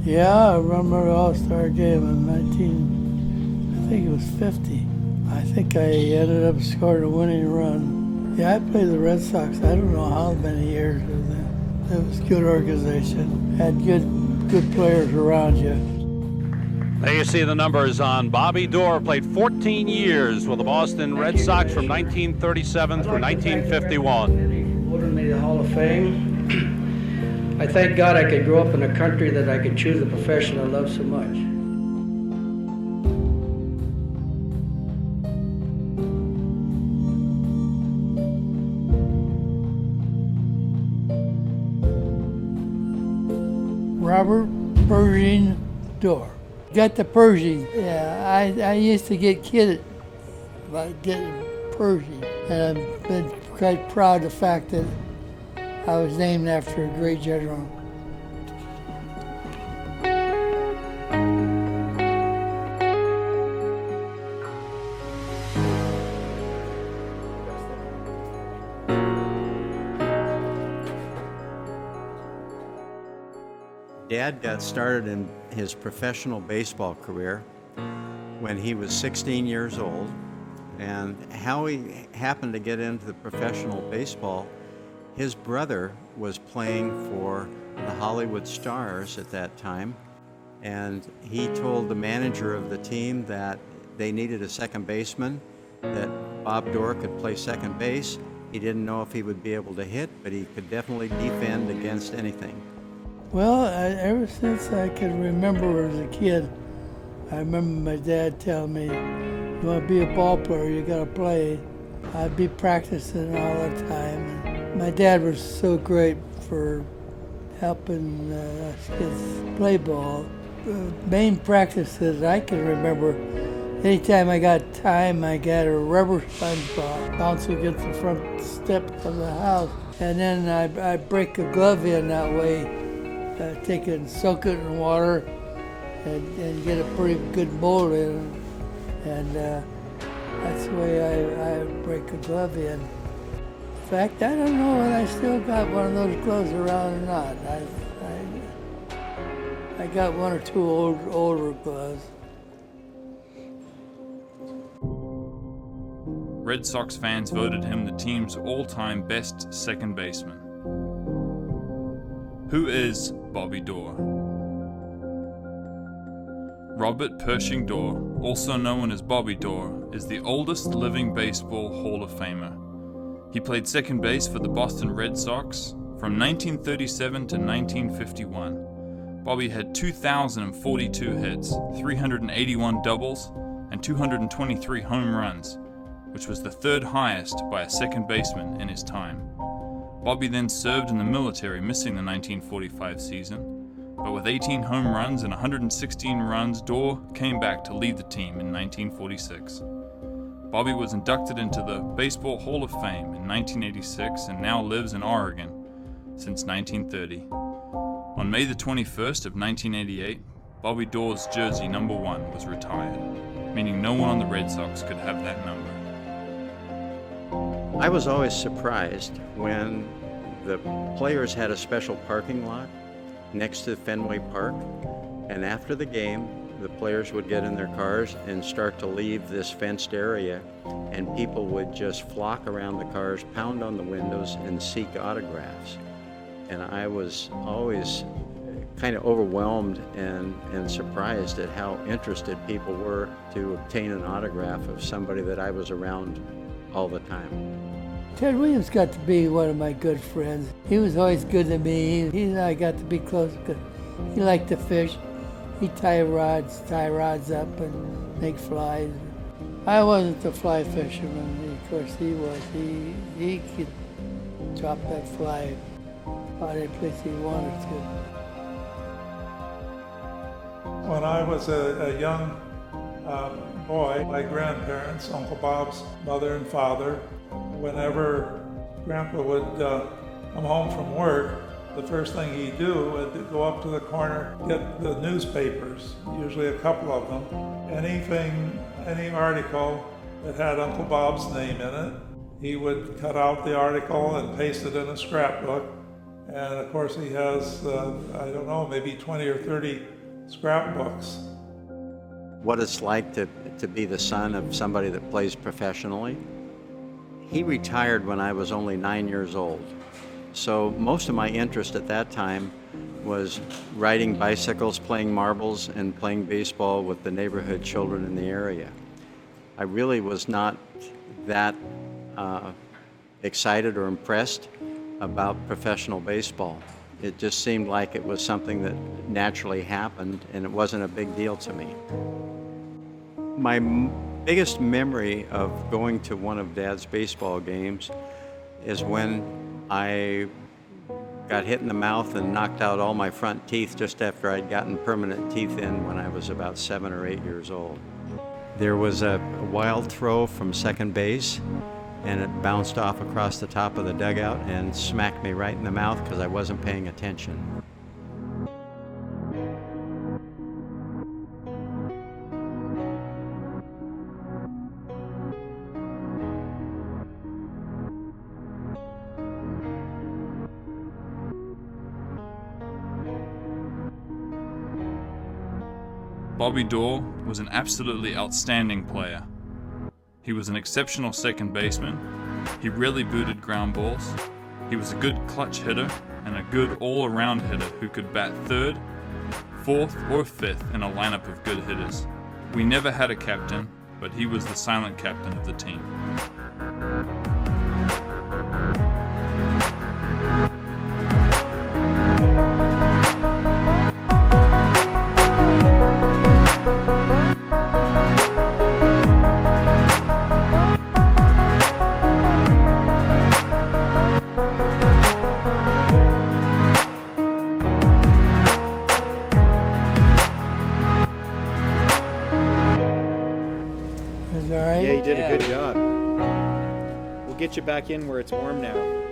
Yeah, I remember the All-Star game in I think it was 50. I think I ended up scoring a winning run. Yeah, I played the Red Sox. I don't know how many years. It was a good organization. Had good players around you. There you see the numbers on Bobby Doerr. Played 14 years with the Boston Red Sox from 1937 through 1951. Voted me the Hall of Fame. I thank God I could grow up in a country that I could choose a profession I love so much. Robert Pershing Doerr. Got the Pershing. Yeah, I used to get kidded about getting Pershing. And I've been quite proud of the fact that I was named after a great general. Dad got started in his professional baseball career when he was 16 years old, and how he happened to get into the professional baseball, his brother was playing for the Hollywood Stars at that time, and he told the manager of the team that they needed a second baseman, that Bob Doerr could play second base. He didn't know if he would be able to hit, but he could definitely defend against anything. Well, ever since I can remember as a kid, I remember my dad telling me, you want to be a ball player, you got to play. I'd be practicing all the time. And my dad was so great for helping us kids play ball. The main practices I can remember, anytime I got time, I got a rubber sponge ball, bounce against the front step of the house. And then I'd break a glove in that way. Take it and soak it in water and get a pretty good mold in it. And that's the way I break a glove in. In fact, I don't know whether I still got one of those gloves around or not. I got one or two older gloves. Red Sox fans voted him the team's all-time best second baseman. Who is Bobby Doerr? Robert Pershing Doerr, also known as Bobby Doerr, is the oldest living baseball Hall of Famer. He played second base for the Boston Red Sox from 1937 to 1951. Bobby had 2,042 hits, 381 doubles, and 223 home runs, which was the third highest by a second baseman in his time. Bobby then served in the military, missing the 1945 season, but with 18 home runs and 116 runs, Doerr came back to lead the team in 1946. Bobby was inducted into the Baseball Hall of Fame in 1986 and now lives in Oregon since 1930. On May the 21st of 1988, Bobby Doerr's jersey number 1 was retired, meaning no one on the Red Sox could have that number. I was always surprised when the players had a special parking lot next to Fenway Park, and after the game, the players would get in their cars and start to leave this fenced area, and people would just flock around the cars, pound on the windows, and seek autographs. And I was always kind of overwhelmed and surprised at how interested people were to obtain an autograph of somebody that I was around all the time. Ted Williams got to be one of my good friends. He was always good to me. He and I got to be close because he liked to fish. He'd tie rods up and make flies. I wasn't the fly fisherman. Of course he was. He could drop that fly about any place he wanted to. When I was a young boy, my grandparents, Uncle Bob's mother and father, whenever Grandpa would come home from work, the first thing he'd do would go up to the corner, get the newspapers, usually a couple of them, any article that had Uncle Bob's name in it. He would cut out the article and paste it in a scrapbook And of course he has, I don't know, maybe 20 or 30 scrapbooks. What it's like to be the son of somebody that plays professionally. He retired when I was only 9 years old. So most of my interest at that time was riding bicycles, playing marbles, and playing baseball with the neighborhood children in the area. I really was not that excited or impressed about professional baseball. It just seemed like it was something that naturally happened, and it wasn't a big deal to me. My biggest memory of going to one of Dad's baseball games is when I got hit in the mouth and knocked out all my front teeth just after I'd gotten permanent teeth in when I was about 7 or 8 years old. There was a wild throw from second base, and it bounced off across the top of the dugout and smacked me right in the mouth because I wasn't paying attention. Bobby Doerr was an absolutely outstanding player. He was an exceptional second baseman. He rarely booted ground balls. He was a good clutch hitter and a good all-around hitter who could bat third, fourth, or fifth in a lineup of good hitters. We never had a captain, but he was the silent captain of the team. Is that all right? Yeah, you did a good job. We'll get you back in where it's warm now.